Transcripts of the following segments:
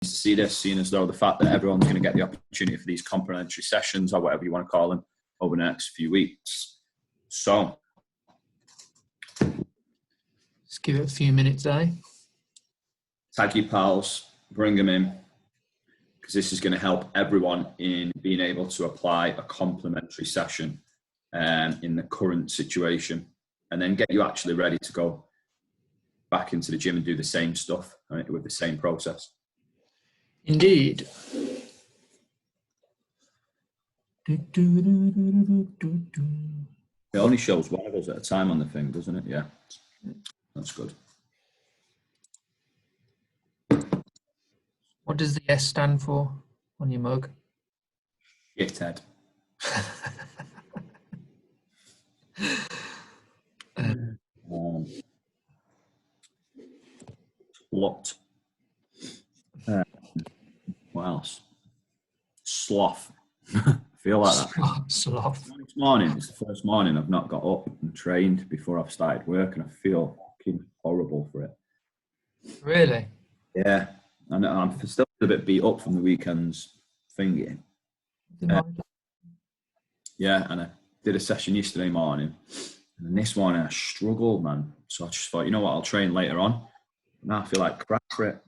to see this, seeing as though the fact that everyone's going to get the opportunity for these complimentary sessions, or whatever you want to call them, over the next few weeks. So let's give it a few minutes, eh? Tag your pals, bring them in, because this is going to help everyone in being able to apply a complimentary session in the current situation, and then get you actually ready to go back into the gym and do the same stuff, right, with the same process. Indeed. It only shows one of us at a time on the thing, doesn't it? Yeah, that's good. What does the S stand for on your mug? Shithead. What? What else? Sloth. I feel like that. Sloth. This morning, it's the first morning I've not got up and trained before I've started work, and I feel fucking horrible for it. Really? Yeah, and I'm still a bit beat up from the weekend's thingy. Yeah, and I did a session yesterday morning, and then this morning I struggled, man. So I just thought, you know what, I'll train later on. Now I feel like crap for it.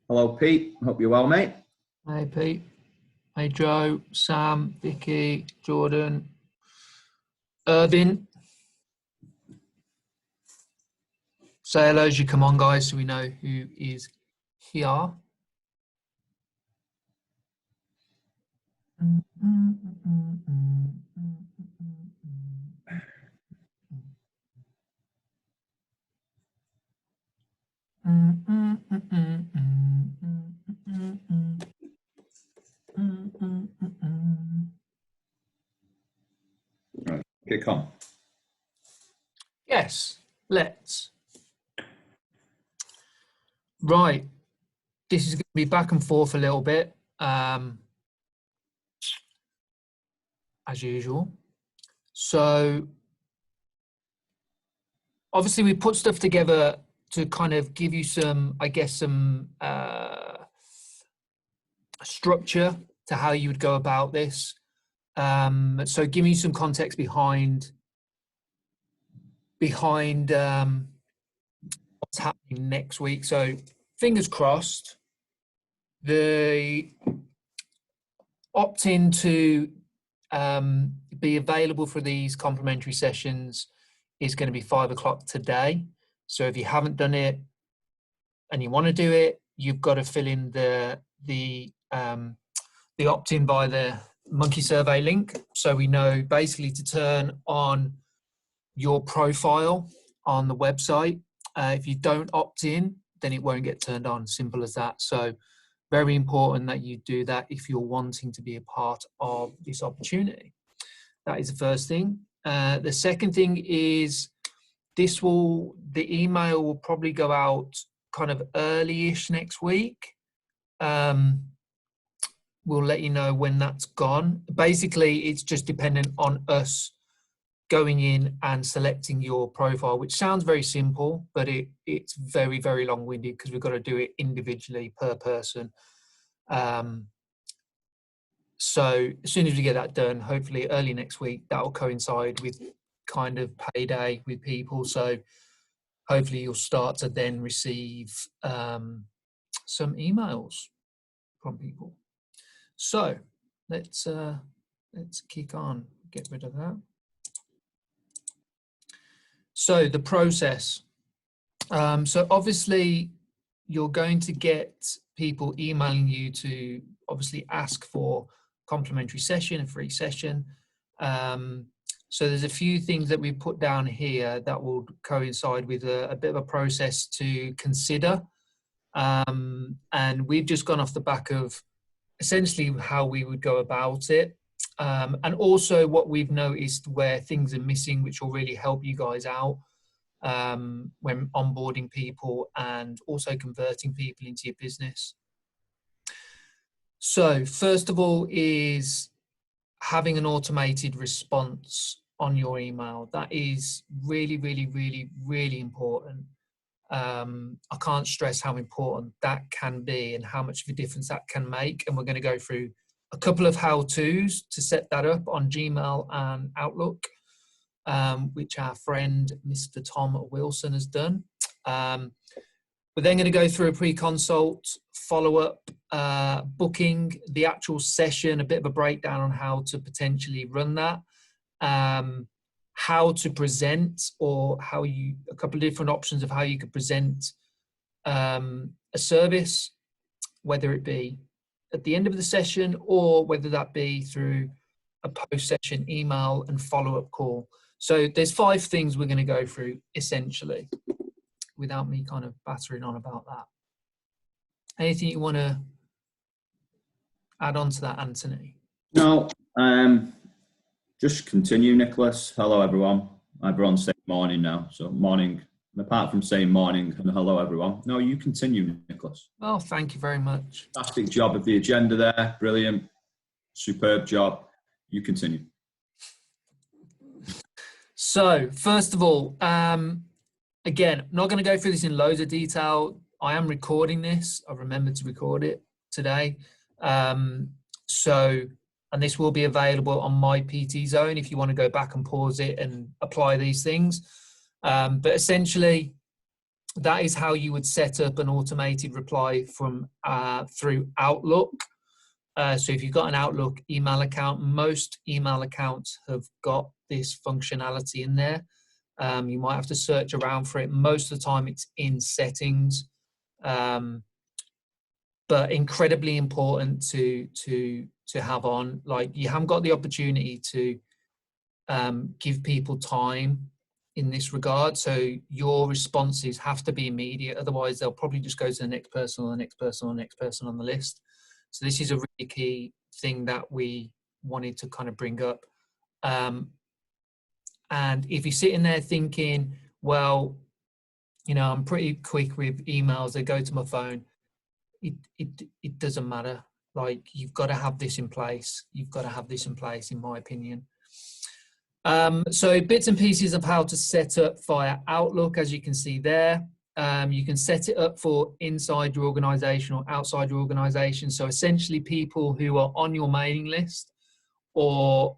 Hello, Pete. Hope you're well, mate. Hey, Pete. Hey, Joe, Sam, Vicky, Jordan, Irvin. Say hello as you come on, guys, so we know who is here. Right, kick on. Yes, let's. Right, this is going to be back and forth a little bit, as usual. So, obviously, we put stuff together to kind of give you some, I guess, some structure to how you would go about this. So, give me some context behind what's happening next week. So, fingers crossed, the opt-in to be available for these complimentary sessions is going to be 5 o'clock today. So if you haven't done it and you want to do it, you've got to fill in the opt-in by the Monkey Survey link. So we know basically to turn on your profile on the website. If you don't opt in, then it won't get turned on. Simple as that. So very important that you do that if you're wanting to be a part of this opportunity. That is the first thing. The second thing is the email will probably go out kind of early-ish next week. We'll let you know when that's gone. Basically, it's just dependent on us going in and selecting your profile, which sounds very simple, but it's very, very long-winded because we've got to do it individually per person. So as soon as we get that done, hopefully early next week, that'll coincide with kind of payday with people. So hopefully you'll start to then receive some emails from people. So let's kick on, get rid of that. So the process. So obviously you're going to get people emailing you to obviously ask for complimentary session, a free session. So there's a few things that we put down here that will coincide with a bit of a process to consider. And we've just gone off the back of essentially how we would go about it. And also what we've noticed where things are missing, which will really help you guys out when onboarding people and also converting people into your business. So first of all is having an automated response on your email. That is really, really, really, really important. I can't stress how important that can be and how much of a difference that can make. And we're going to go through a couple of how-tos to set that up on Gmail and Outlook, which our friend Mr. Tom Wilson has done. We're then going to go through a pre-consult, follow-up, booking, the actual session, a bit of a breakdown on how to potentially run that, how to present, or a couple of different options of how you could present a service, whether it be at the end of the session or whether that be through a post-session email and follow-up call. So there's 5 things we're going to go through essentially, without me kind of battering on about that. Anything you want to add on to that, Anthony? No, just continue, Nicholas. Hello, everyone. Everyone's saying morning now, so morning. And apart from saying morning and hello, everyone, no, you continue, Nicholas. Oh, thank you very much. Fantastic job of the agenda there. Brilliant. Superb job. You continue. So, first of all, again, I'm not going to go through this in loads of detail. I am recording this. I remembered to record it today. And this will be available on my PT Zone if you want to go back and pause it and apply these things. But essentially, that is how you would set up an automated reply from through Outlook. So if you've got an Outlook email account, most email accounts have got this functionality in there. You might have to search around for it. Most of the time it's in settings, but incredibly important to have on. Like, you haven't got the opportunity to give people time in this regard. So your responses have to be immediate. Otherwise they'll probably just go to the next person or the next person or the next person on the list. So this is a really key thing that we wanted to kind of bring up. And if you're sitting there thinking, well, you know, I'm pretty quick with emails, they go to my phone, it doesn't matter. Like, you've got to have this in place. You've got to have this in place, in my opinion. So bits and pieces of how to set up via Outlook, as you can see there. You can set it up for inside your organization or outside your organization. So essentially people who are on your mailing list or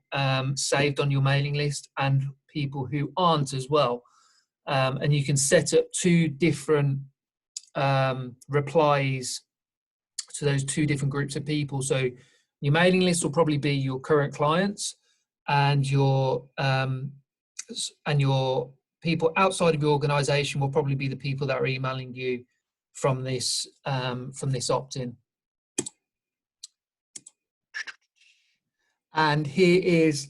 saved on your mailing list, and people who aren't as well. And you can set up 2 different replies to those 2 different groups of people. So your mailing list will probably be your current clients, and your people outside of your organization will probably be the people that are emailing you from this opt-in. And here is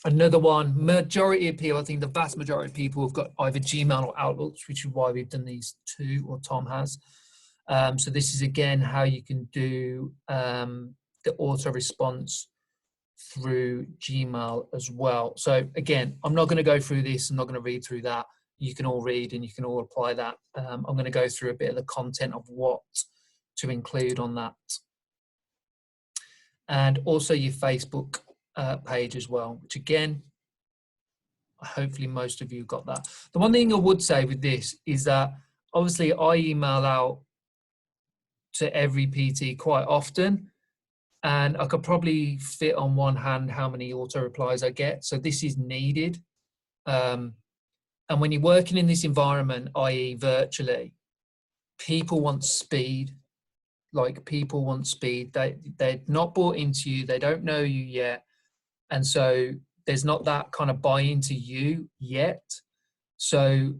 another one. Majority of people, I think the vast majority of people have got either Gmail or Outlook, which is why we've done these 2, or Tom has. So this is again how you can do the auto response through Gmail as well. So again, I'm not going to go through this. I'm not going to read through that. You can all read and you can all apply that. I'm going to go through a bit of the content of what to include on that. And also your Facebook page as well, which again, hopefully most of you got that. The one thing I would say with this is that obviously I email out to every PT quite often, and I could probably fit on one hand how many auto replies I get. So this is needed. And when you're working in this environment, i.e. virtually, people want speed. Like, people want speed. They're not bought into you. They don't know you yet. And so there's not that kind of buy into you yet. So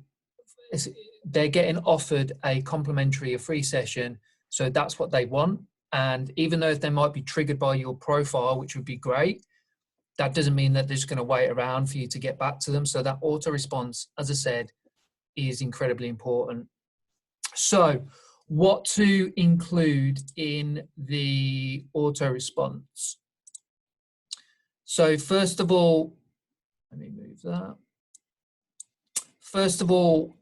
they're getting offered a complimentary, a free session. So that's what they want. And even though they might be triggered by your profile, which would be great, that doesn't mean that they're just going to wait around for you to get back to them. So that auto response, as I said, is incredibly important. So what to include in the auto response? So first of all, let me move that. First of all,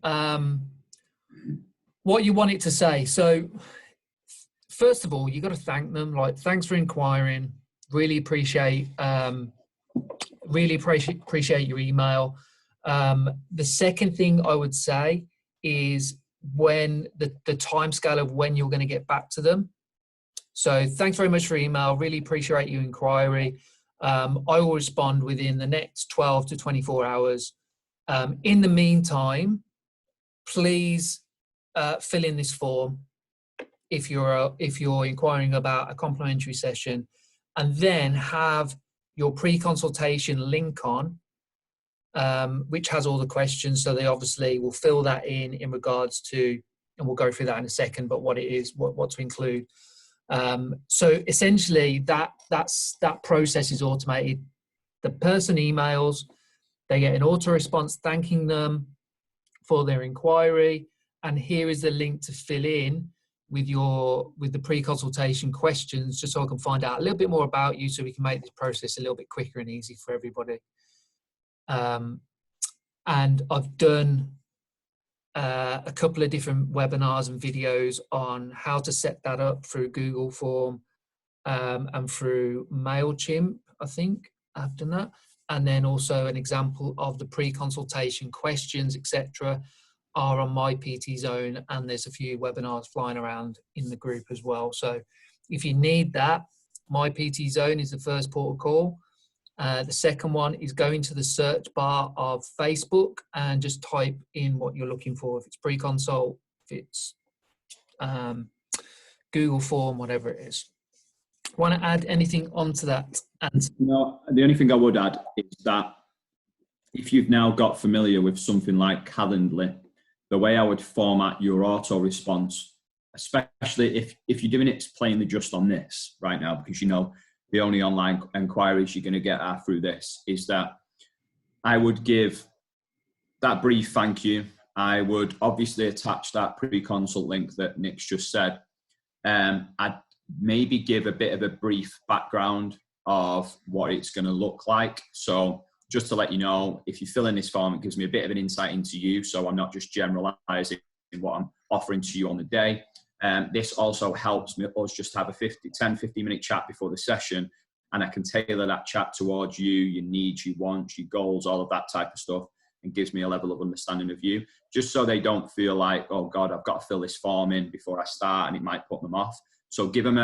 what you want it to say. So first of all, you got to thank them. Like, thanks for inquiring. Really appreciate your email. The second thing I would say is when the time scale of when you're going to get back to them. So thanks very much for your email. Really appreciate your inquiry. I will respond within the next 12 to 24 hours. In the meantime, please fill in this form if you're inquiring about a complimentary session, and then have your pre-consultation link on, which has all the questions. So they obviously will fill that in regards to, and we'll go through that in a second, but what it is, what to include. So essentially that process is automated. The person emails, they get an auto response thanking them for their inquiry, and here is the link to fill in with the pre-consultation questions, just so I can find out a little bit more about you, so we can make this process a little bit quicker and easy for everybody. And I've done a couple of different webinars and videos on how to set that up through Google Form and through MailChimp. I think I've done that. And then also an example of the pre-consultation questions, etc., are on my PT Zone, and there's a few webinars flying around in the group as well. So if you need that, my PT Zone is the first port of call. The second one is going to the search bar of Facebook and just type in what you're looking for. If it's pre-consult, if it's Google Form, whatever it is. Want to add anything onto that? And no, the only thing I would add is that if you've now got familiar with something like Calendly, the way I would format your auto response, especially if you're doing it plainly just on this right now, because you know the only online inquiries you're going to get are through this, is that I would give that brief thank you. I would obviously attach that pre-consult link that Nick's just said. I'd maybe give a bit of a brief background of what it's going to look like. So just to let you know, if you fill in this form, it gives me a bit of an insight into you. So I'm not just generalizing what I'm offering to you on the day. This also helps me us just have a 10, 15 minute chat before the session, and I can tailor that chat towards you, your needs, your wants, your goals, all of that type of stuff, and gives me a level of understanding of you, just so they don't feel like, oh God, I've got to fill this form in before I start, and it might put them off. So give them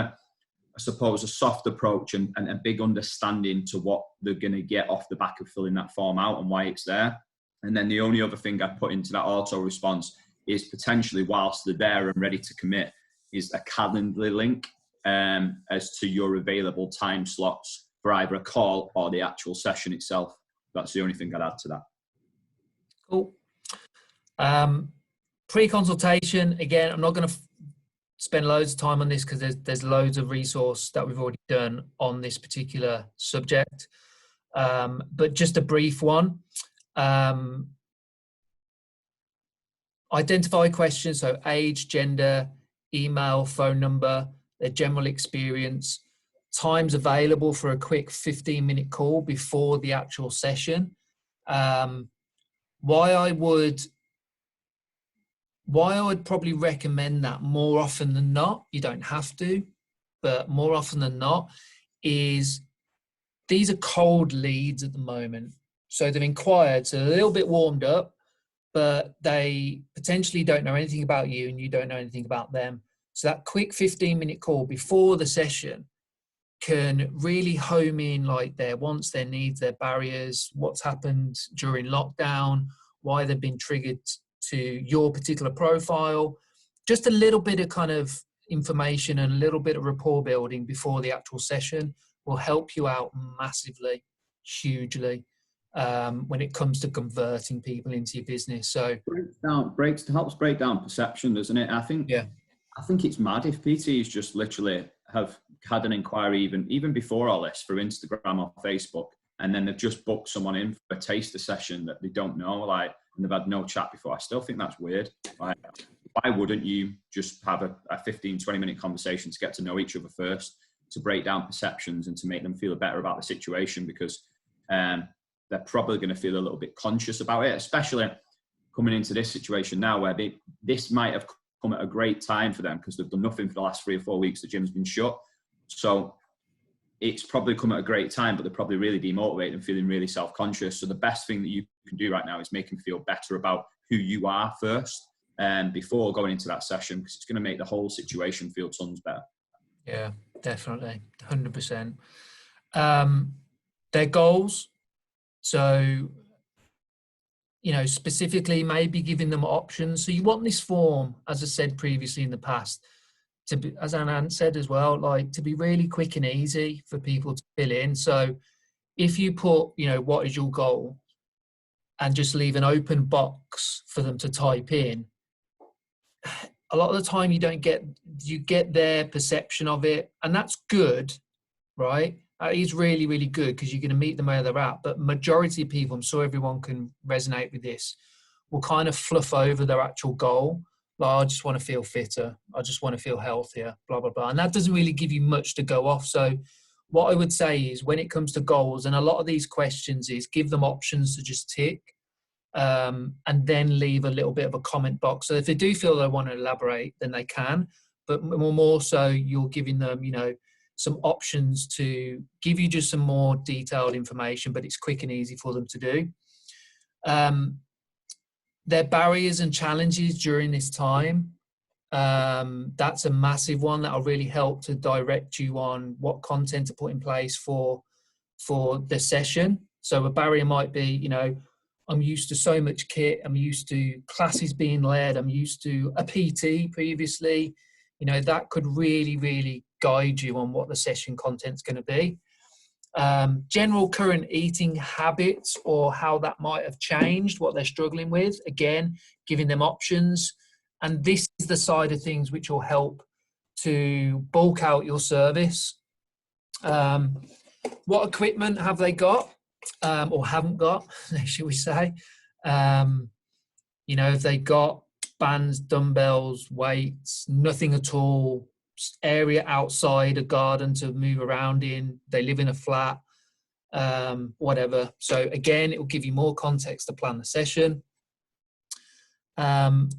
I suppose, a soft approach and a big understanding to what they're going to get off the back of filling that form out and why it's there. And then the only other thing I'd put into that auto response is potentially, whilst they're there and ready to commit, is a Calendly link as to your available time slots for either a call or the actual session itself. That's the only thing I'd add to that. Cool. Pre-consultation, again, I'm not going to spend loads of time on this because there's loads of resource that we've already done on this particular subject. But just a brief one. Identify questions, so age, gender, email, phone number, their general experience, times available for a quick 15-minute call before the actual session. Why I would probably recommend that more often than not, you don't have to, but more often than not, is these are cold leads at the moment. So they've inquired, so they're a little bit warmed up, but they potentially don't know anything about you and you don't know anything about them. So that quick 15-minute call before the session can really home in like their wants, their needs, their barriers, what's happened during lockdown, why they've been triggered to your particular profile. Just a little bit of kind of information and a little bit of rapport building before the actual session will help you out massively, hugely, when it comes to converting people into your business. So helps break down perception, doesn't it? I think it's mad if PTs just literally have had an inquiry even before all this through Instagram or Facebook, and then they've just booked someone in for a taster session that they don't know, and they've had no chat before. I still think that's weird. Why wouldn't you just have a 15, 20-minute conversation to get to know each other first, to break down perceptions and to make them feel better about the situation? Because they're probably going to feel a little bit conscious about it, especially coming into this situation now where this might have come at a great time for them because they've done nothing for the last 3 or 4 weeks. The gym's been shut. So it's probably come at a great time, but they're probably really demotivated and feeling really self-conscious. So the best thing that you can do right now is make them feel better about who you are first. before going into that session, because it's going to make the whole situation feel tons better. Yeah, definitely, 100%. Their goals. So, specifically maybe giving them options. So you want this form, as I said previously in the past, to be, as Anand said as well, like to be really quick and easy for people to fill in. So if you put, what is your goal, and just leave an open box for them to type in, a lot of the time you get their perception of it, and that's good, right? That is really, really good, because you're going to meet them where they're at. But majority of people, I'm sure everyone can resonate with this, will kind of fluff over their actual goal. Like, I just want to feel fitter. I just want to feel healthier, blah, blah, blah. And that doesn't really give you much to go off. So what I would say is, when it comes to goals, and a lot of these questions is, give them options to just tick, and then leave a little bit of a comment box. So if they do feel they want to elaborate, then they can. But more so, you're giving them, some options to give you just some more detailed information, but it's quick and easy for them to do. Their barriers and challenges during this time, that's a massive one that'll really help to direct you on what content to put in place for the session. So a barrier might be, I'm used to so much kit, I'm used to classes being led, I'm used to a PT previously. That could really, really guide you on what the session content's going to be. General current eating habits, or how that might have changed, what they're struggling with. Again, giving them options. And this is the side of things which will help to bulk out your service. What equipment have they got, or haven't got, should we say? If they got bands, dumbbells, weights, nothing at all, area outside a garden to move around in, they live in a flat, whatever. So again, it will give you more context to plan the session. And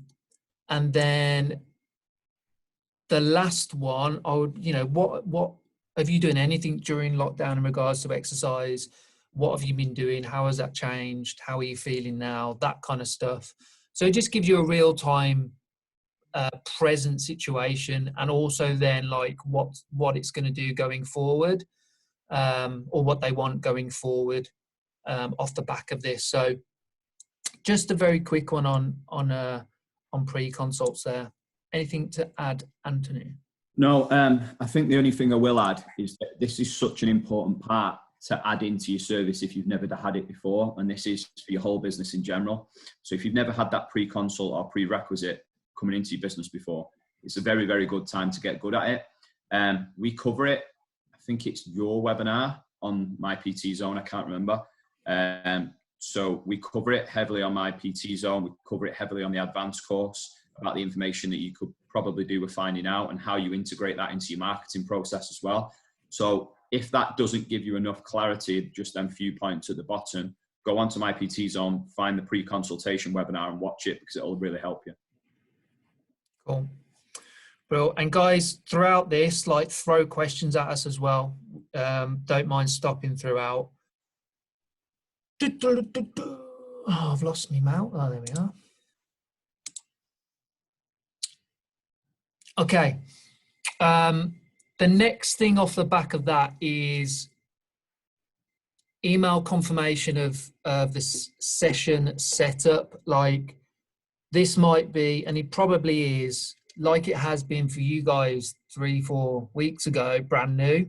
then the last one, I would, what have you done anything during lockdown in regards to exercise? What have you been doing? How has that changed? How are you feeling now? That kind of stuff. So it just gives you a real time present situation, and also then like what it's going to do going forward, or what they want going forward off the back of this. So just a very quick one on pre-consults there. Anything to add, Anthony? No, I think the only thing I will add is that this is such an important part to add into your service if you've never had it before, and this is for your whole business in general. So if you've never had that pre-consult or prerequisite coming into your business before, it's a very, very good time to get good at it. We cover it, I think it's your webinar on My PT Zone, I can't remember. So we cover it heavily on My PT Zone, we cover it heavily on the advanced course, about the information that you could probably do with finding out and how you integrate that into your marketing process as well. So if that doesn't give you enough clarity, just them few points at the bottom, go onto My PT Zone, find the pre-consultation webinar and watch it, because it'll really help you. Cool. Well, and guys, throughout this, like, throw questions at us as well. Don't mind stopping throughout. Oh, I've lost my mouth. Oh, there we are. Okay. The next thing off the back of that is email confirmation of this session setup. Like, this might be, and it probably is, like it has been for you guys 3-4 weeks ago, brand new.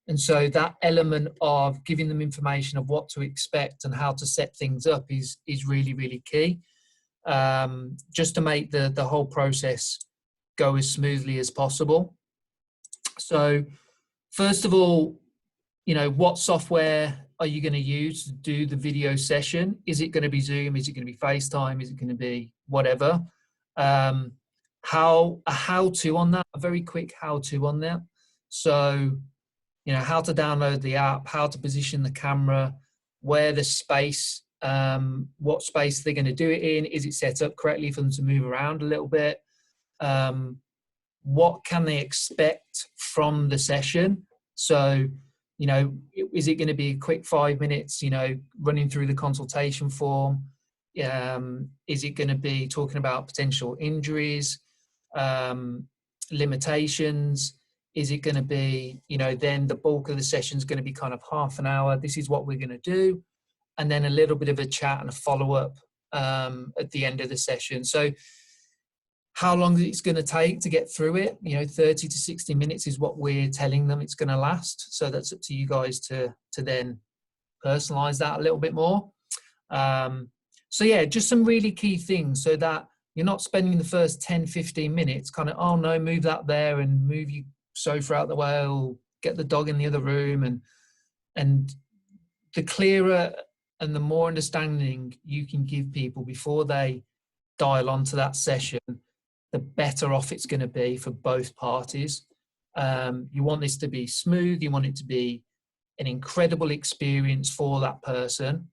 And so that element of giving them information of what to expect and how to set things up is really, really key, just to make the whole process go as smoothly as possible. So first of all, what software are you going to use to do the video session? Is it going to be Zoom? Is it going to be FaceTime? Is it going to be whatever? A how-to on that, a very quick how-to on that. So, how to download the app, how to position the camera, where the space, what space they're going to do it in. Is it set up correctly for them to move around a little bit? What can they expect from the session? So, is it going to be a quick 5 minutes, running through the consultation form? Is it going to be talking about potential injuries, limitations? Is it going to be, then the bulk of the session is going to be kind of half an hour. This is what we're going to do. And then a little bit of a chat and a follow-up at the end of the session. So how long it's going to take to get through it, 30 to 60 minutes is what we're telling them it's going to last. So that's up to you guys to then personalize that a little bit more. So yeah, just some really key things so that you're not spending the first 10, 15 minutes kind of, oh no, move that there and move your sofa out the way, or get the dog in the other room. And the clearer and the more understanding you can give people before they dial onto that session, the better off it's going to be for both parties. You want this to be smooth. You want it to be an incredible experience for that person,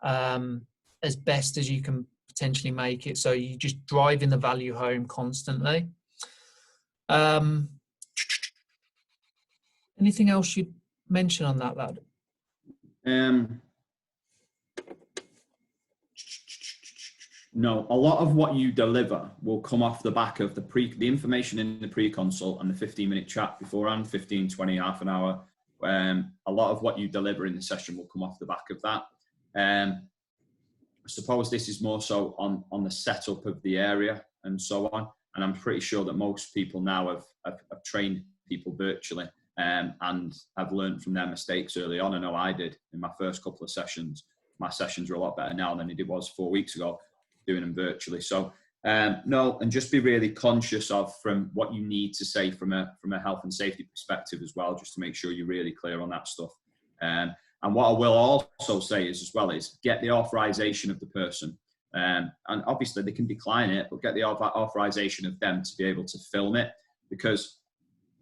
as best as you can potentially make it. So you just driving the value home constantly. Anything else you'd mention on that, lad? No, a lot of what you deliver will come off the back of the information in the pre-consult and the 15-minute chat beforehand, 15, 20, half an hour. A lot of what you deliver in the session will come off the back of that. I suppose this is more so on the setup of the area and so on. And I'm pretty sure that most people now have trained people virtually and have learned from their mistakes early on. I know I did in my first couple of sessions. My sessions are a lot better now than it was 4 weeks ago, doing them virtually. So no, and just be really conscious of from what you need to say from a health and safety perspective as well, just to make sure you're really clear on that stuff. And what I will also say is get the authorization of the person. And obviously they can decline it, but get the authorization of them to be able to film it, because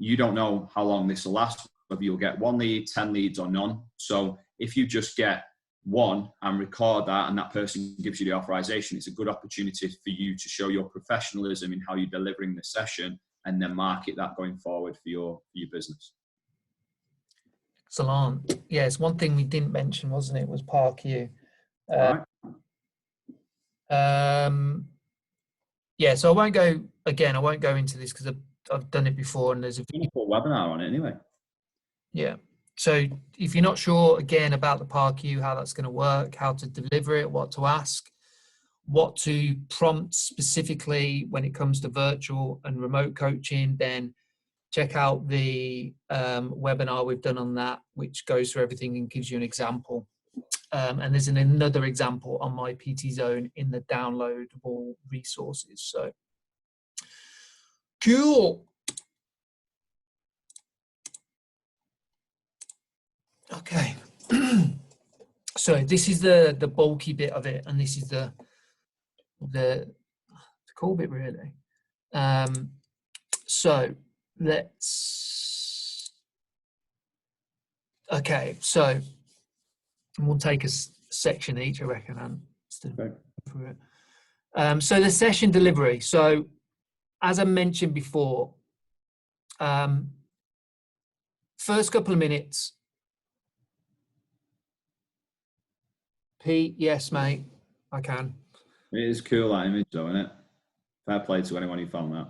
you don't know how long this will last, whether you'll get 1 lead, 10 leads or none. So if you just get one and record that and that person gives you the authorization, it's a good opportunity for you to show your professionalism in how you're delivering the session and then market that going forward for your business. Excellent. Yeah, it's one thing we didn't mention, wasn't it? Was ParkU. Right. Yeah, so I won't go into this because I've done it before, and there's a webinar on it anyway. Yeah. So if you're not sure, again, about the ParkU, how that's going to work, how to deliver it, what to ask, what to prompt specifically when it comes to virtual and remote coaching, then check out the webinar we've done on that, which goes through everything and gives you an example. And there's another example on my PT Zone in the downloadable resources. So cool. Okay. So this is the bulky bit of it, and this is the cool bit, really. So so we'll take a section each, I reckon. So the session delivery. So as I mentioned before, first couple of minutes. Pete, yes, mate, I can. It is cool, that image, though, isn't it? Fair play to anyone who found that.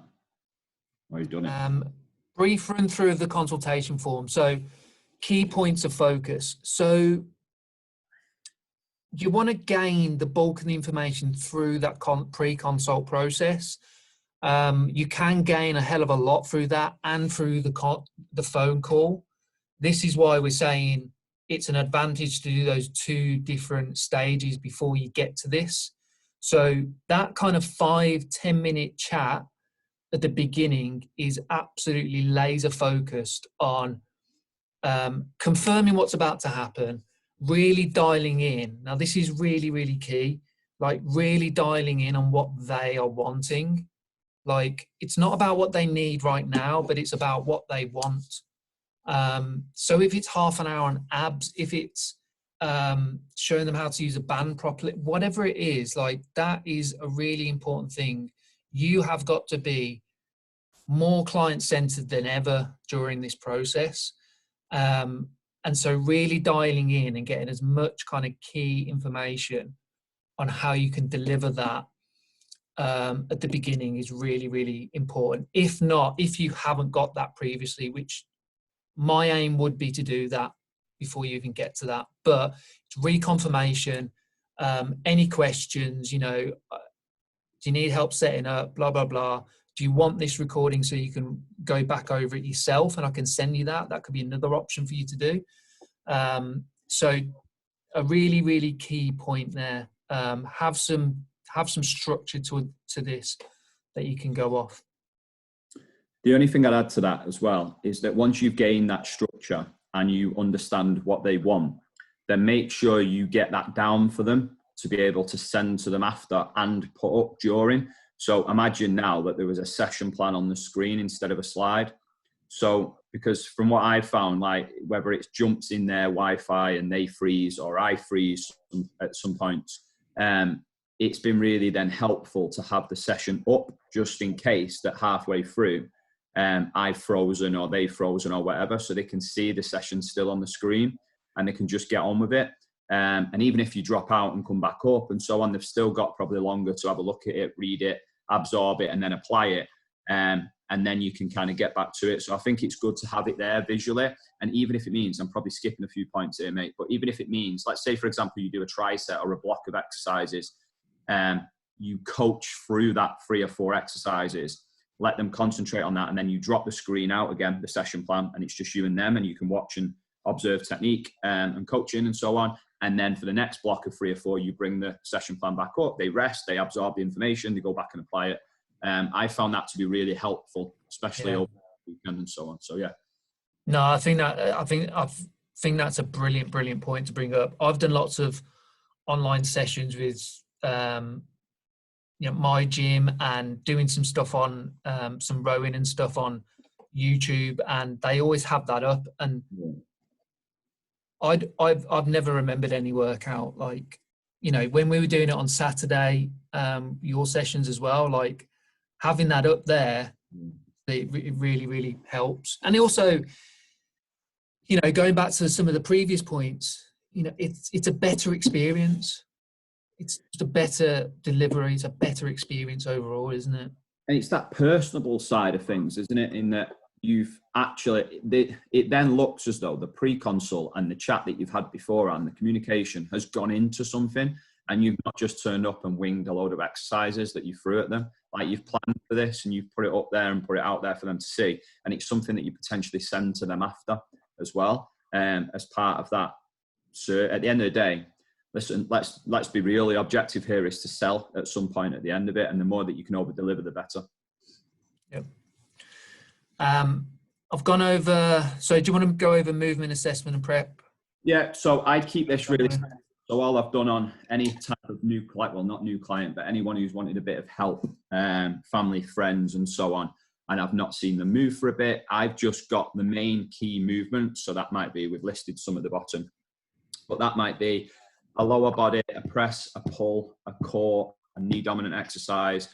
Or who's done it. Brief run through of the consultation form. So key points of focus. So you want to gain the bulk of the information through that pre-consult process. You can gain a hell of a lot through that and through the phone call. This is why we're saying it's an advantage to do those 2 different stages before you get to this. So that kind of 5-10 minute chat at the beginning is absolutely laser focused on confirming what's about to happen, really dialing in. Now this is really, really key, like really dialing in on what they are wanting. Like it's not about what they need right now, but it's about what they want. So if it's half an hour on abs, if it's showing them how to use a band properly, whatever it is, like that is a really important thing. You have got to be more client-centered than ever during this process. And so really dialing in and getting as much kind of key information how you can deliver that at the beginning is really, really important. If not, if you haven't got that previously, which my aim would be to do that before you even get to that, but it's reconfirmation, any questions, you know, do you need help setting up, blah, blah, blah. Do you want this recording so you can go back over it yourself and I can send you that? That could be another option for you to do. So a really, really key point there. Have some structure to this that you can go off. The only thing I'd add to that as well is that once you've gained that structure and you understand what they want, then make sure you get that down for them to be able to send to them after and put up during. So imagine now that there was a session plan on the screen instead of a slide. So, because from what I found, like whether it's jumps in their Wi-Fi and they freeze or I freeze at some points, it's been really then helpful to have the session up just in case that halfway through I've frozen or they've frozen or whatever, so they can see the session still on the screen and they can just get on with it. And even if you drop out and come back up and so on, they've still got probably longer to have a look at it, read it, absorb it, and then apply it. And then you can kind of get back to it. So I think it's good to have it there visually. And even if it means, I'm probably skipping a few points here, mate, but even if it means, let's say, for example, you do a tricep or a block of exercises, you coach through that 3 or 4 exercises, let them concentrate on that, and then you drop the screen out again, the session plan, and it's just you and them, and you can watch and observe technique and coaching and so on. And then for the next block of 3 or 4, you bring the session plan back up, they rest, they absorb the information, they go back and apply it. I found that to be really helpful, especially over the weekend and so on. So yeah. No, I think that's a brilliant point to bring up. I've done lots of online sessions with my gym and doing some stuff on some rowing and stuff on YouTube, and they always have that up. And I've never remembered any workout, like, you know, when we were doing it on Saturday, your sessions as well, like having that up there, it really, really helps. And also, you know, going back to some of the previous points, you know, it's a better experience. It's just a better delivery. It's a better experience overall, isn't it? And it's that personable side of things, isn't it? In that you've actually, it then looks as though the pre-consult and the chat that you've had before and the communication has gone into something, and you've not just turned up and winged a load of exercises that you threw at them. Like, you've planned for this and you've put it up there and put it out there for them to see. And it's something that you potentially send to them after as well, as part of that. So at the end of the day, listen, let's be really objective here, is to sell at some point at the end of it. And the more that you can over deliver, the better. Yep. I've gone over, so do you want to go over movement assessment and prep? Yeah, so I'd keep this really simple. So all I've done on any type of new client, well, not new client, but anyone who's wanted a bit of help, family, friends, and so on, and I've not seen them move for a bit, I've just got the main key movements. So that might be, we've listed some at the bottom, but that might be a lower body, a press, a pull, a core, a knee dominant exercise,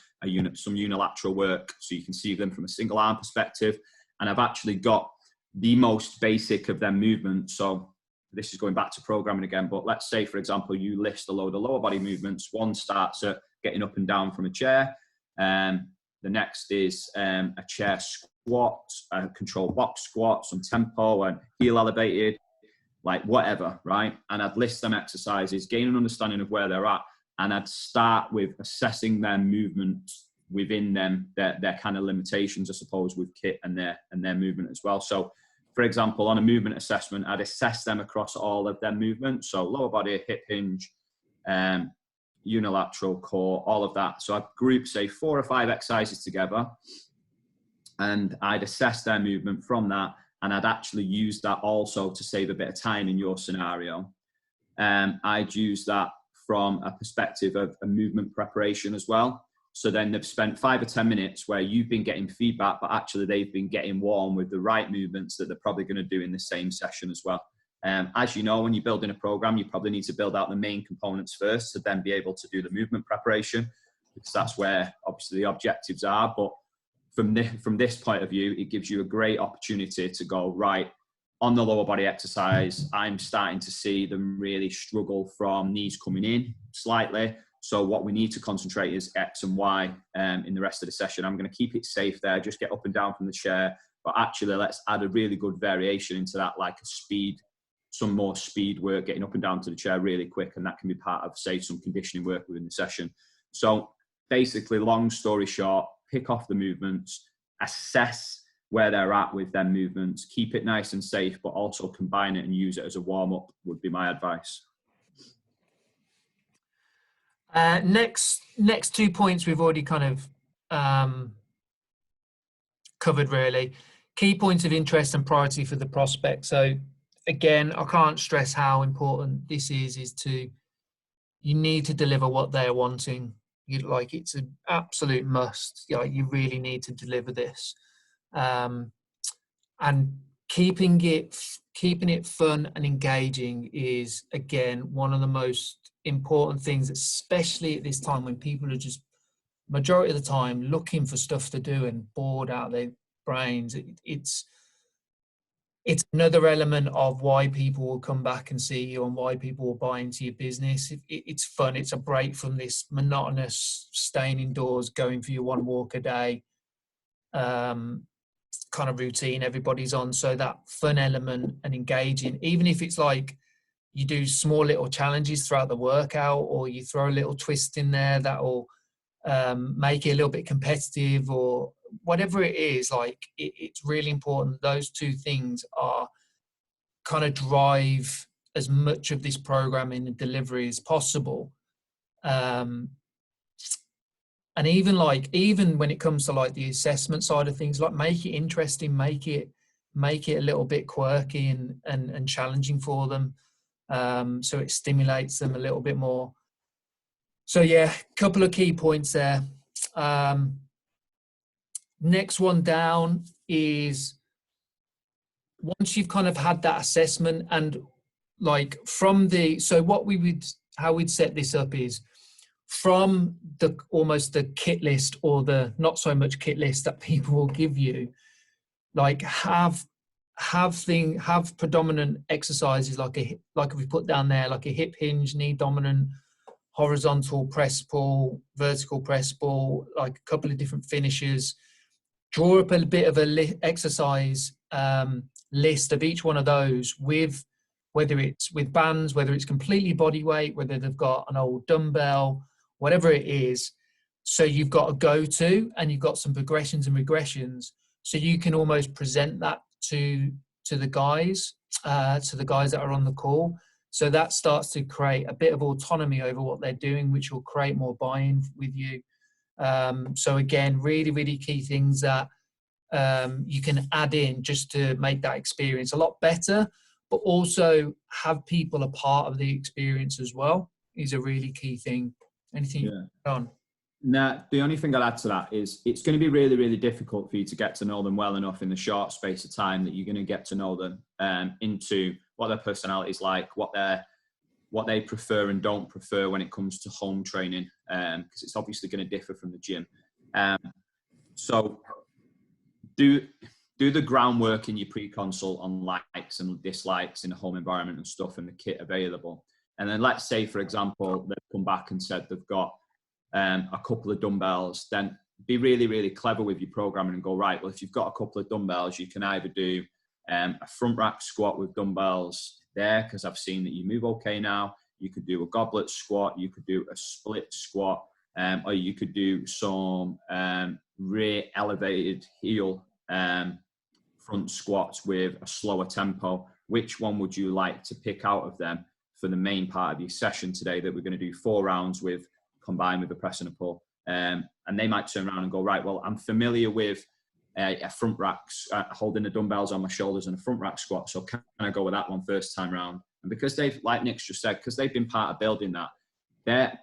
some unilateral work, so you can see them from a single arm perspective. And I've actually got the most basic of them movements. So this is going back to programming again, but let's say, for example, you list a load of lower body movements. One starts at getting up and down from a chair. The next is a chair squat, a controlled box squat, some tempo and heel elevated, like whatever, right? And I'd list them exercises, gain an understanding of where they're at, and I'd start with assessing their movement within them, their kind of limitations, I suppose, with kit and their movement as well. So, for example, on a movement assessment, I'd assess them across all of their movements. So lower body, hip hinge, unilateral, core, all of that. So I'd group, say, 4 or 5 exercises together, and I'd assess their movement from that. And I'd actually use that also to save a bit of time in your scenario. I'd use that from a perspective of a movement preparation as well. So then they've spent 5 or 10 minutes where you've been getting feedback, but actually they've been getting warm with the right movements that they're probably going to do in the same session as well. As you know, when you're building a program, you probably need to build out the main components first to then be able to do the movement preparation, because that's where obviously the objectives are. But from this point of view, it gives you a great opportunity to go, right, on the lower body exercise, I'm starting to see them really struggle from knees coming in slightly. So what we need to concentrate is X and Y in the rest of the session. I'm going to keep it safe there, just get up and down from the chair. But actually, let's add a really good variation into that, like a speed, some more speed work, getting up and down to the chair really quick. And that can be part of, say, some conditioning work within the session. So basically, long story short, pick off the movements, assess where they're at with their movements, keep it nice and safe, but also combine it and use it as a warm-up would be my advice. Next 2 points we've already kind of covered really. Key points of interest and priority for the prospect. So again, I can't stress how important this is to, you need to deliver what they're wanting. It's an absolute must. You really need to deliver this. And keeping it fun and engaging is, again, one of the most important things, especially at this time when people are just, majority of the time, looking for stuff to do and bored out of their brains. It's another element of why people will come back and see you and why people will buy into your business. It's fun. It's a break from this monotonous staying indoors, going for your one walk a day kind of routine everybody's on. So that fun element and engaging, even if it's like you do small little challenges throughout the workout, or you throw a little twist in there that will make it a little bit competitive, or whatever it is, it's really important. Those two things are kind of drive as much of this programming and delivery as possible. And even when it comes to the assessment side of things, make it interesting, make it a little bit quirky and challenging for them. So it stimulates them a little bit more. So yeah, a couple of key points there. Next one down is, once you've kind of had that assessment and how we'd set this up is, from almost the kit list, or the not so much kit list that people will give you, have predominant exercises like we put down there, like a hip hinge, knee dominant, horizontal press pull, vertical press pull, a couple of different finishes. Draw up a bit of a exercise list of each one of those, with whether it's with bands, whether it's completely body weight, whether they've got an old dumbbell, whatever it is. So you've got a go-to, and you've got some progressions and regressions, so you can almost present that to the guys that are on the call. So that starts to create a bit of autonomy over what they're doing, which will create more buy-in with you. So again, really, really key things that you can add in just to make that experience a lot better, but also have people a part of the experience as well is a really key thing. Anything on? No, the only thing I'll add to that is, it's going to be really, really difficult for you to get to know them well enough in the short space of time that you're going to get to know them into what their personality is like, what they prefer and don't prefer when it comes to home training, because it's obviously going to differ from the gym. So do the groundwork in your pre-consult on likes and dislikes in the home environment and stuff, and the kit available. And then let's say, for example, they've come back and said they've got a couple of dumbbells, then be really, really clever with your programming and go, right, well, if you've got a couple of dumbbells, you can either do a front rack squat with dumbbells there, because I've seen that you move okay now. You could do a goblet squat, you could do a split squat, or you could do some rear elevated heel front squats with a slower tempo. Which one would you like to pick out of them for the main part of your session today, that we're going to do 4 rounds with, combined with a press and a pull? And they might turn around and go, right, well, I'm familiar with a front rack, holding the dumbbells on my shoulders and a front rack squat, so can I go with that one first time round? And because they've, like Nick's just said, because they've been part of building that, they're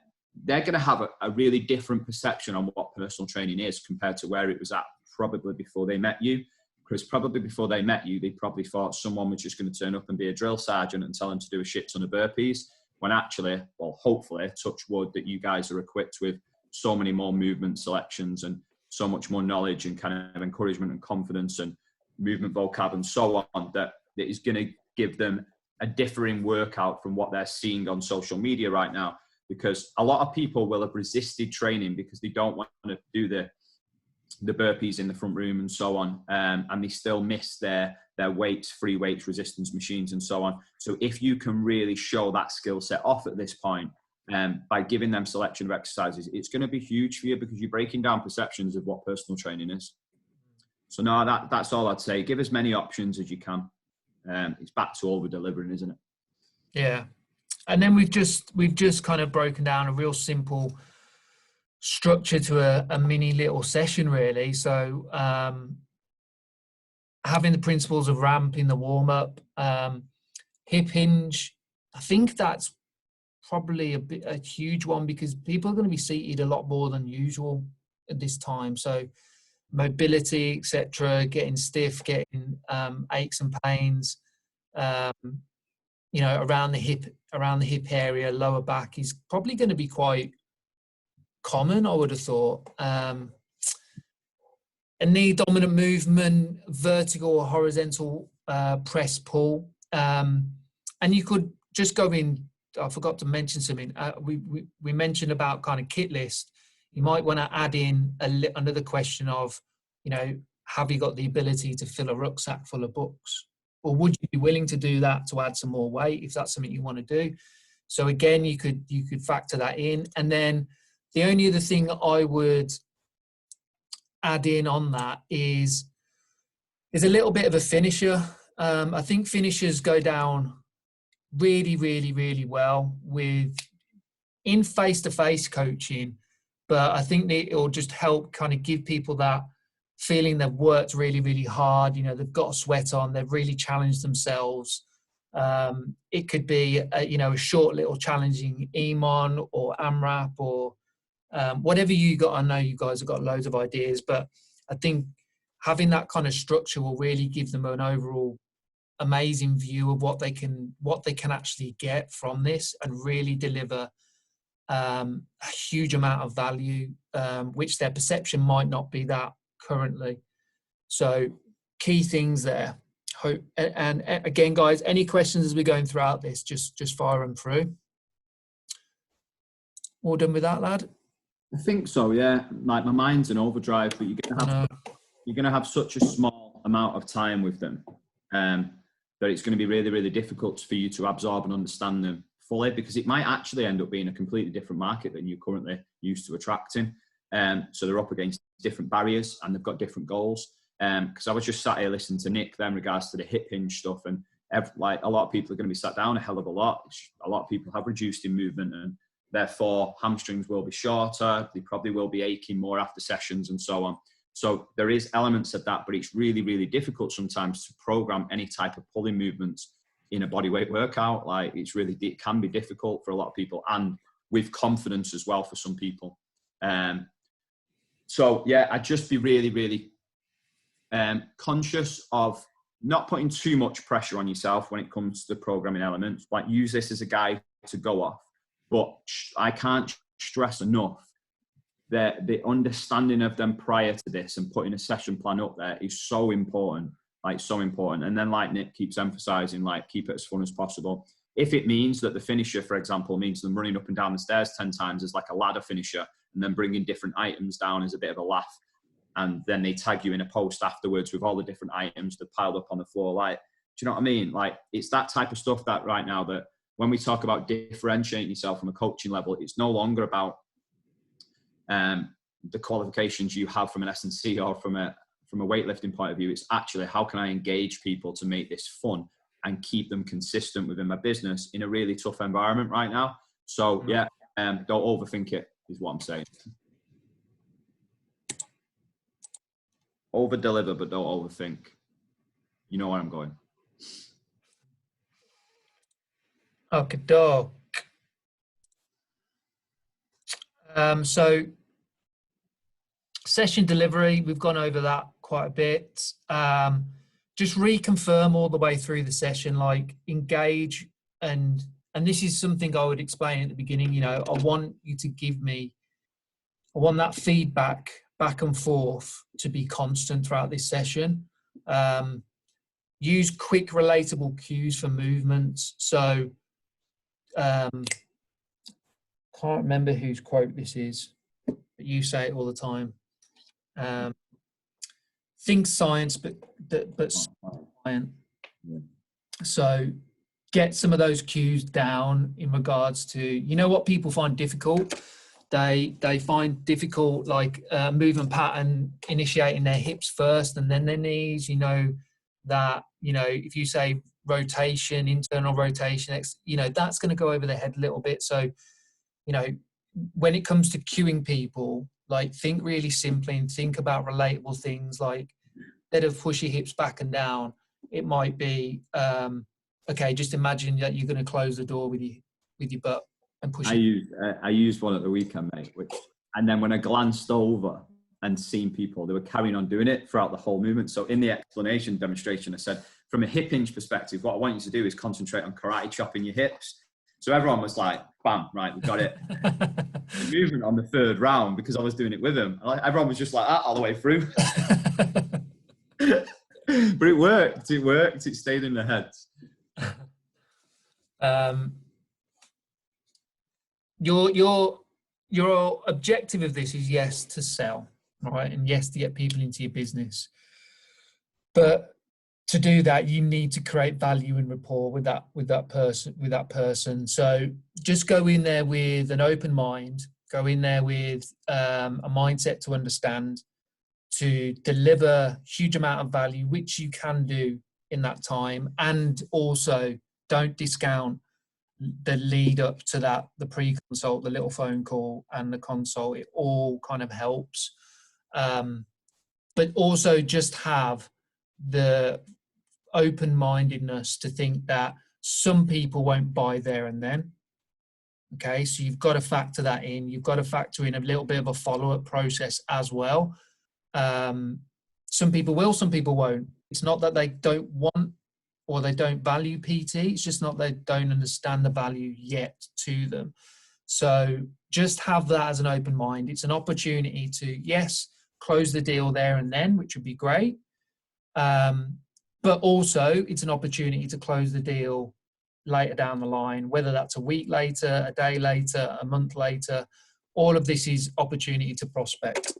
going to have a really different perception on what personal training is compared to where it was at probably before they met you. Because probably before they met you, they probably thought someone was just going to turn up and be a drill sergeant and tell them to do a shit ton of burpees, when actually, well, hopefully, touch wood, that you guys are equipped with so many more movement selections and so much more knowledge and kind of encouragement and confidence and movement vocab and so on, that it is going to give them a differing workout from what they're seeing on social media right now. because a lot of people will have resisted training because they don't want to do the burpees in the front room and so on, and they still miss their weights, free weights, resistance machines and so on. So if you can really show that skill set off at this point, by giving them selection of exercises, it's going to be huge for you, because you're breaking down perceptions of what personal training is. So no, that's all I'd say. Give as many options as you can. It's back to over delivering, isn't it? Yeah. And then we've just kind of broken down a real simple structure to a mini little session, really. So having the principles of ramp in the warm-up, hip hinge, I think that's probably a huge one, because people are going to be seated a lot more than usual at this time. So mobility, etc., getting stiff, getting aches and pains, you know, around the hip area, lower back is probably going to be quite common, I would have thought. A knee dominant movement, vertical or horizontal press pull, and you could just go in. I forgot to mention something. We mentioned about kind of kit list. You might want to add in another question of, you know, have you got the ability to fill a rucksack full of books, or would you be willing to do that to add some more weight if that's something you want to do? So again, you could factor that in. And then the only other thing I would add in on that is a little bit of a finisher. I think finishers go down really, really, really well in face-to-face coaching, but I think it'll just help kind of give people that feeling they've worked really, really hard. You know, they've got a sweat on, they've really challenged themselves. It could be a short little challenging EMON or AMRAP or whatever you got. I know you guys have got loads of ideas, but I think having that kind of structure will really give them an overall amazing view of what they can actually get from this, and really deliver a huge amount of value, which their perception might not be that currently. So key things there. Hope, and again, guys, any questions as we're going throughout this, just fire them through. All done with that, lad? I think so, yeah. Like, my mind's in overdrive, but you're gonna have such a small amount of time with them, that it's going to be really, really difficult for you to absorb and understand them fully, because it might actually end up being a completely different market than you're currently used to attracting. So they're up against different barriers and they've got different goals. Because I was just sat here listening to Nick then in regards to the hip hinge stuff, and like a lot of people are going to be sat down a hell of a lot. A lot of people have reduced in movement, and therefore hamstrings will be shorter. They probably will be aching more after sessions and so on. So there is elements of that, but it's really, really difficult sometimes to program any type of pulling movements in a bodyweight workout. Like, it can be difficult for a lot of people, and with confidence as well for some people. So yeah, I'd just be really, really conscious of not putting too much pressure on yourself when it comes to the programming elements. Like, use this as a guide to go off, but I can't stress enough that the understanding of them prior to this and putting a session plan up there is so important, like so important. And then, like Nick keeps emphasizing, like, keep it as fun as possible. If it means that the finisher, for example, means them running up and down the stairs 10 times as like a ladder finisher, and then bringing different items down as a bit of a laugh, and then they tag you in a post afterwards with all the different items that piled up on the floor. Like, do you know what I mean? Like, it's that type of stuff that right now, that when we talk about differentiating yourself from a coaching level, it's no longer about the qualifications you have from an S&C or from a weightlifting point of view. It's actually, how can I engage people to make this fun and keep them consistent within my business in a really tough environment right now. So yeah, don't overthink it, is what I'm saying. Over deliver, but don't overthink. You know where I'm going. Okay, dog. So session delivery, we've gone over that quite a bit. Just reconfirm all the way through the session, like engage, and this is something I would explain at the beginning. You know, I want that feedback back and forth to be constant throughout this session. Use quick relatable cues for movements. So can't remember whose quote this is, but you say it all the time. Think science, but science. Yeah. So get some of those cues down in regards to, you know, what people find difficult. They find difficult, like movement pattern, initiating their hips first and then their knees. You know that, you know, if you say rotation, internal rotation, you know, that's going to go over their head a little bit. So, you know, when it comes to cueing people, like, think really simply and think about relatable things. Like, instead of push your hips back and down, it might be, okay, just imagine that you're going to close the door with your butt and push it. I used one at the weekend, mate, and then when I glanced over and seen people, they were carrying on doing it throughout the whole movement. So in the explanation demonstration, I said, from a hip hinge perspective, what I want you to do is concentrate on karate chopping your hips. So everyone was like, bam, right, we got it. The movement on the third round, because I was doing it with them, everyone was just like that all the way through. But it worked. It stayed in their heads. Your objective of this is, yes, to sell, right, and yes, to get people into your business. But to do that, you need to create value and rapport with that person. So just go in there with an open mind. Go in there with a mindset to understand, to deliver huge amount of value, which you can do in that time, and also don't discount the lead up to that, the pre-consult, the little phone call and the consult. It all kind of helps, but also just have the open-mindedness to think that some people won't buy there and then. Okay, so you've got to factor that in. You've got to factor in a little bit of a follow-up process as well. Some people will, some people won't. It's not that they don't want or they don't value PT. It's just not they don't understand the value yet to them. So just have that as an open mind. It's an opportunity to, yes, close the deal there and then, which would be great. But also it's an opportunity to close the deal later down the line, whether that's a week later, a day later, a month later. All of this is opportunity to prospect.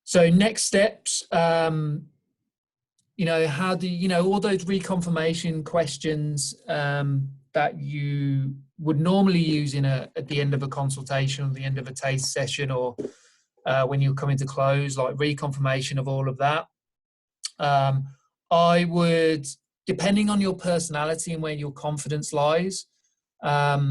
So next steps, you know, how do you know all those reconfirmation questions that you would normally use at the end of a consultation, or the end of a taste session, or when you're coming to close, like reconfirmation of all of that. I would, depending on your personality and where your confidence lies, I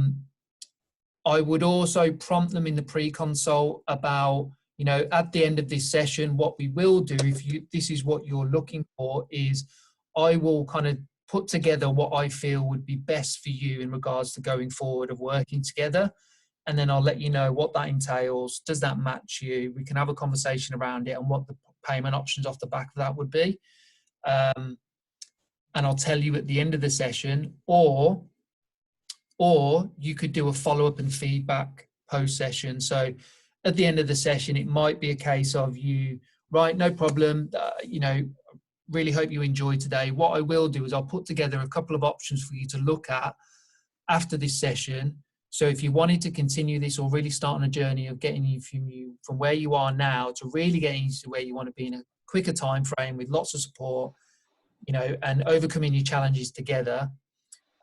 would also prompt them in the pre-consult about, you know, at the end of this session, what we will do, if this is what you're looking for, is I will kind of put together what I feel would be best for you in regards to going forward of working together. And then I'll let you know what that entails. Does that match you? We can have a conversation around it and what the payment options off the back of that would be. And I'll tell you at the end of the session, or you could do a follow-up and feedback post-session. So at the end of the session, it might be a case of you, right, no problem, you know, really hope you enjoyed today. What I will do is I'll put together a couple of options for you to look at after this session. So if you wanted to continue this, or really start on a journey of getting you from where you are now to really getting you to where you want to be in a quicker time frame with lots of support, you know, and overcoming your challenges together,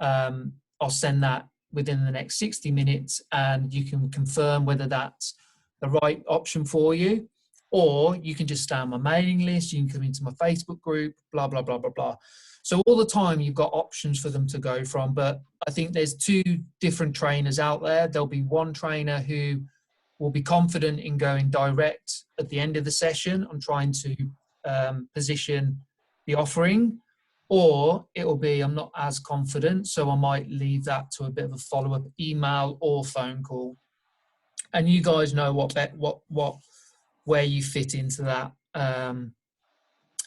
I'll send that within the next 60 minutes, and you can confirm whether that's the right option for you, or you can just stay on my mailing list, you can come into my Facebook group, blah, blah, blah, blah, blah. So all the time you've got options for them to go from, but I think there's two different trainers out there. There'll be one trainer who will be confident in going direct at the end of the session on trying to position the offering, or it'll be, I'm not as confident, so I might leave that to a bit of a follow-up email or phone call. And you guys know where you fit into that.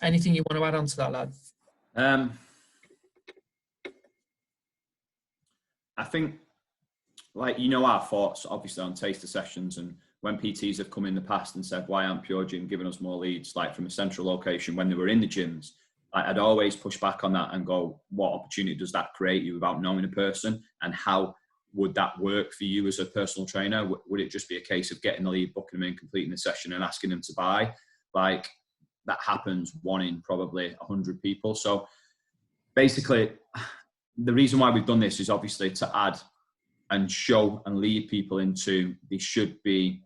Anything you want to add on to that, lad? I think, like, you know, our thoughts obviously on taster sessions, and when PTs have come in the past and said, why aren't Pure Gym giving us more leads, like from a central location when they were in the gyms, I'd always push back on that and go, what opportunity does that create you without knowing a person, and how would that work for you as a personal trainer? Would it just be a case of getting the lead, booking them in, completing the session and asking them to buy? Like, that happens 1 in probably 100 people. So basically, the reason why we've done this is obviously to add and show and lead people into, there should be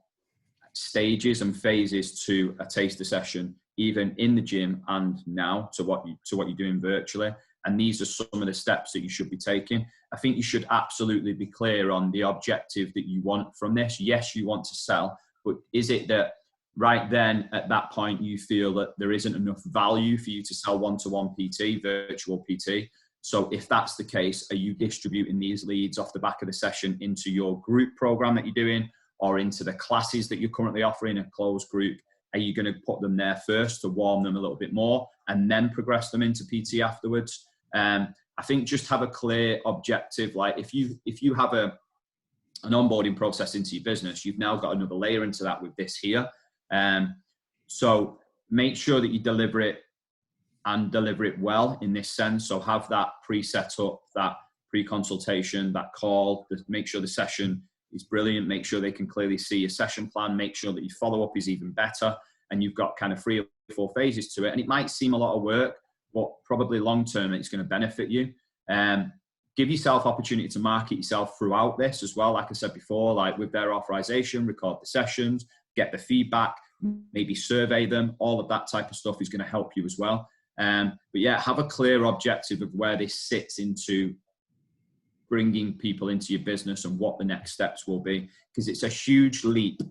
stages and phases to a taster session, even in the gym and now to what you're doing virtually. And these are some of the steps that you should be taking. I think you should absolutely be clear on the objective that you want from this. Yes, you want to sell, but is it that right then at that point you feel that there isn't enough value for you to sell one-to-one PT, virtual PT? So if that's the case, are you distributing these leads off the back of the session into your group program that you're doing, or into the classes that you're currently offering, a closed group? Are you going to put them there first to warm them a little bit more and then progress them into PT afterwards? I think just have a clear objective. Like if you have an onboarding process into your business, you've now got another layer into that with this here. So make sure that you deliver it and deliver it well in this sense. So have that pre-set up, that pre-consultation, that call, make sure the session is brilliant, make sure they can clearly see your session plan, make sure that your follow-up is even better, and you've got kind of 3 or 4 phases to it. And it might seem a lot of work, but probably long-term it's going to benefit you. Give yourself opportunity to market yourself throughout this as well. Like I said before, like with their authorization, record the sessions, get the feedback, maybe survey them. All of that type of stuff is going to help you as well. But yeah, have a clear objective of where this sits into bringing people into your business and what the next steps will be, because it's a huge leap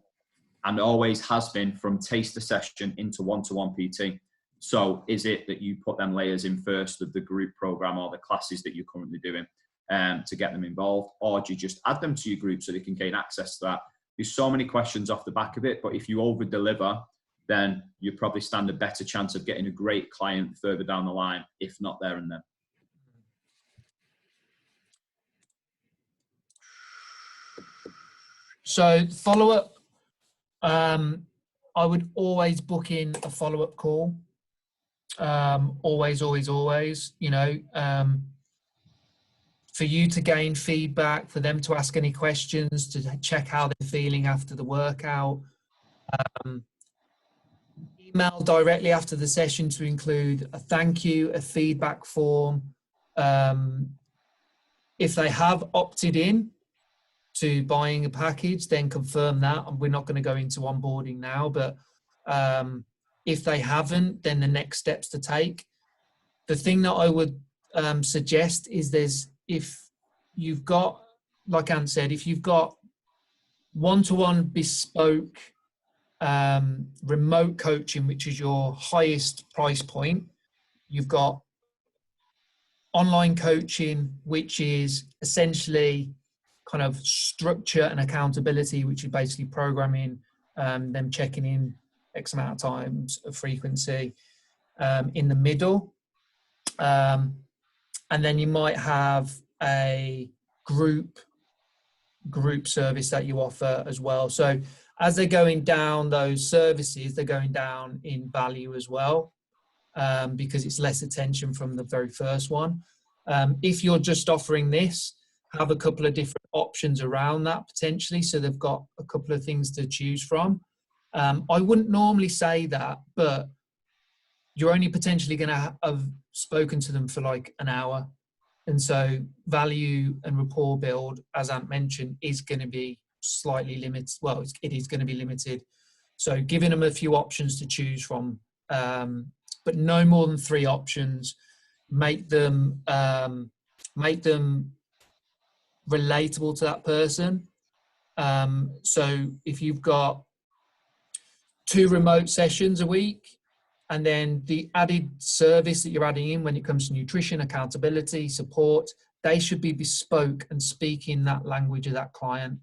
and always has been from taster session into one-to-one PT. So is it that you put them layers in first of the group program or the classes that you're currently doing to get them involved, or do you just add them to your group so they can gain access to that? There's so many questions off the back of it, but if you over deliver, then you probably stand a better chance of getting a great client further down the line, if not there and then. So follow-up, I would always book in a follow-up call. Always, you know, for you to gain feedback, for them to ask any questions, to check how they're feeling after the workout. Email directly after the session to include a thank you, a feedback form. If they have opted in to buying a package, then confirm that. And we're not going to go into onboarding now, but if they haven't, then the next steps to take. The thing that I would suggest is if you've got, like Ant said, if you've got one-to-one bespoke remote coaching, which is your highest price point, you've got online coaching, which is essentially kind of structure and accountability, which is basically programming, them checking in X amount of times of frequency in the middle. And then you might have a group service that you offer as well. So as they're going down those services, they're going down in value as well, because it's less attention from the very first one. If you're just offering this, have a couple of different options around that potentially, so they've got a couple of things to choose from. I wouldn't normally say that, but you're only potentially going to have spoken to them for like an hour. And so value and rapport build, as Ant mentioned, is going to be slightly limited. Well, it is going to be limited. So giving them a few options to choose from, but no more than 3 options. Make them relatable to that person. So if you've got 2 remote sessions a week, and then the added service that you're adding in when it comes to nutrition, accountability, support, they should be bespoke and speaking that language of that client.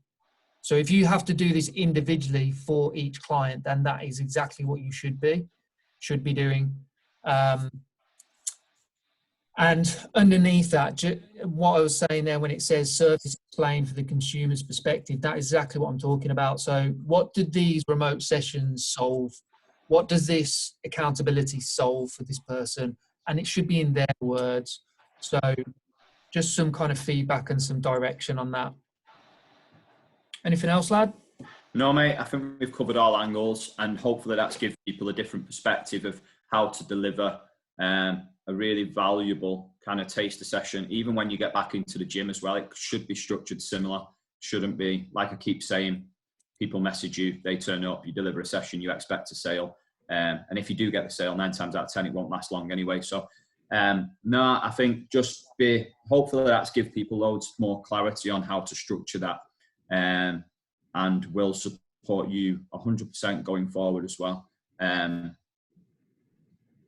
So if you have to do this individually for each client, then that is exactly what you should be doing. And underneath that, what I was saying there when it says service explained for the consumer's perspective, that is exactly what I'm talking about. So what did these remote sessions solve? What does this accountability solve for this person? And it should be in their words. So just some kind of feedback and some direction on that. Anything else, lad? No, mate, I think we've covered all angles, and hopefully that's given people a different perspective of how to deliver a really valuable kind of taster session. Even when you get back into the gym as well, it should be structured similar. Shouldn't be, like I keep saying, people message you, they turn up, you deliver a session, you expect a sale. And if you do get the sale, 9 times out of 10, it won't last long anyway. So, no, I think just hopefully that's give people loads more clarity on how to structure that. And will support you 100% going forward as well.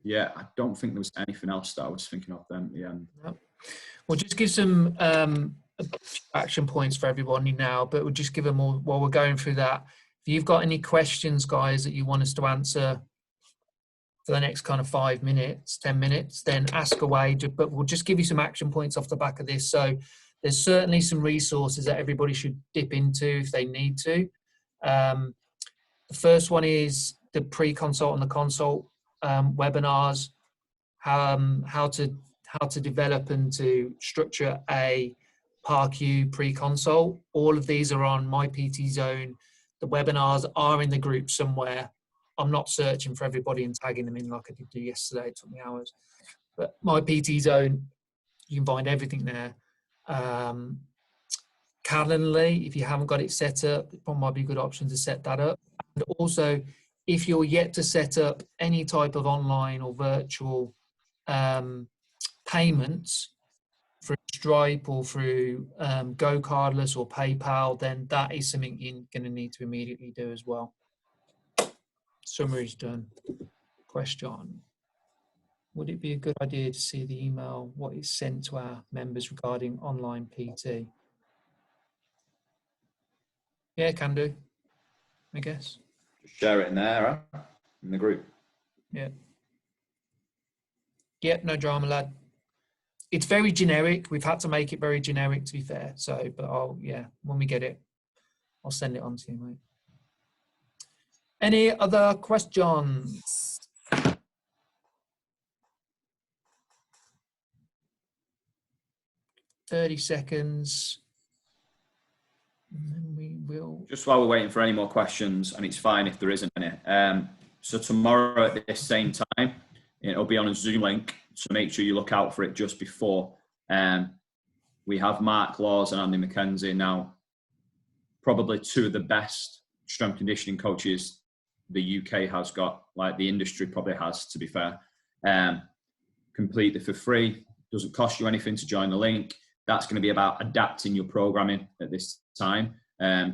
Yeah, I don't think there was anything else that I was thinking of then at the end. No. We'll just give some action points for everybody now, but we'll just give them all while we're going through that. If you've got any questions, guys, that you want us to answer for the next kind of 5 minutes, 10 minutes, then ask away, but we'll just give you some action points off the back of this. So there's certainly some resources that everybody should dip into if they need to. The first one is the pre-consult and the consult webinars, how to develop and to structure a PAR-Q pre-consult. All of these are on My PT Zone. The webinars are in the group somewhere. I'm not searching for everybody and tagging them in like I did do yesterday. It took me hours. But My PT Zone, you can find everything there. Calendly, if you haven't got it set up, it probably might be a good option to set that up. And also, if you're yet to set up any type of online or virtual payments through Stripe or through GoCardless or PayPal, then that is something you're going to need to immediately do as well. Summary's done. Question. Would it be a good idea to see the email, what is sent to our members regarding online PT? Yeah, can do, I guess. Just share it in there, huh? In the group. Yeah. Yeah, no drama, lad. It's very generic. We've had to make it very generic, to be fair. So, but when we get it, I'll send it on to you, mate. Any other questions? 30 seconds. And then we will. Just while we're waiting for any more questions, and it's fine if there isn't any. So tomorrow at this same time, it'll be on a Zoom link. So make sure you look out for it just before. We have Mark Laws and Andy McKenzie now, probably two of the best strength conditioning coaches the UK has got, like the industry probably has, to be fair. Completely for free. Doesn't cost you anything to join the link. That's going to be about adapting your programming at this time.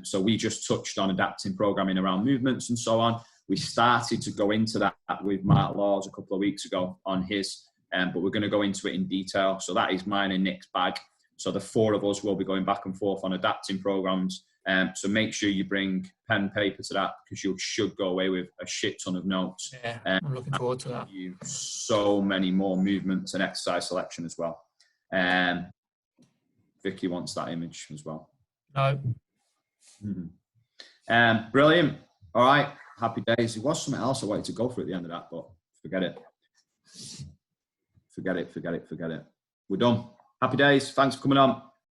So we just touched on adapting programming around movements and so on. We started to go into that with Mark Laws a couple of weeks ago on his, but we're going to go into it in detail. So that is mine and Nick's bag. So the four of us will be going back and forth on adapting programs. So make sure you bring pen and paper to that, because you should go away with a shit ton of notes. Yeah, I'm looking forward to that. You so many more movements and exercise selection as well. Vicky wants that image as well. No. Brilliant. All right. Happy days. There was something else I wanted to go for at the end of that, but forget it. Forget it. We're done. Happy days. Thanks for coming on.